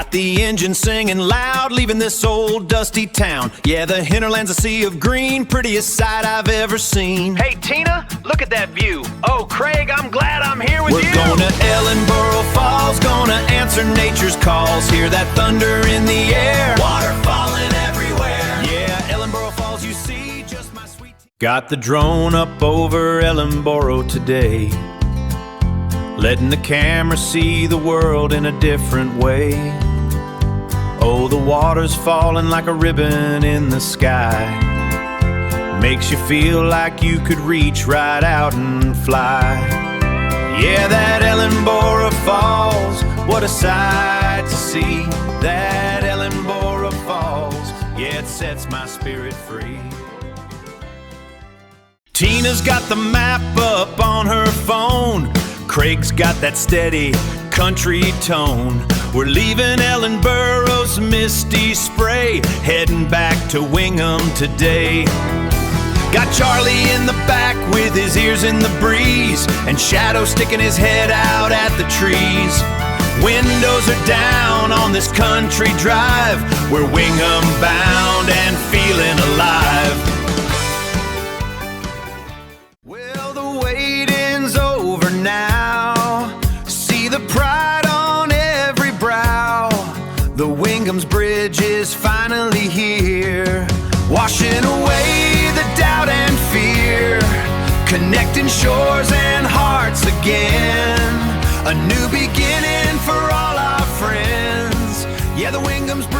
Got the engine singing loud, leaving this old dusty town. Yeah, the hinterland's a sea of green, prettiest sight I've ever seen. Hey Teena, look at that view. Oh Craig, I'm glad I'm here with you. We're going to Ellenborough Falls, gonna answer nature's calls. Hear that thunder in the air, water falling everywhere. Yeah, Ellenborough Falls, you see just my sweet. Got the drone up over Ellenborough today, letting the camera see the world in a different way. Oh, the water's falling like a ribbon in the sky, makes you feel like you could reach right out and fly. Yeah, that Ellenborough Falls, what a sight to see. That Ellenborough Falls, yeah, it sets my spirit free. Teena's got the map up on her phone, Craig's got that steady country tone. We're leaving Ellenborough's misty spray, heading back to Wingham today. Got Charlie in the back with his ears in the breeze, and Shadow sticking his head out at the trees. Windows are down on this country drive, we're Wingham bound and feeling alive. Well, the waiting's over now, see the pride on every brow. The Wingham's Bridge is finally here, washing away the doubt and fear, connecting shores and hearts again. A new beginning for all our friends. Yeah, the Wingham's Bridge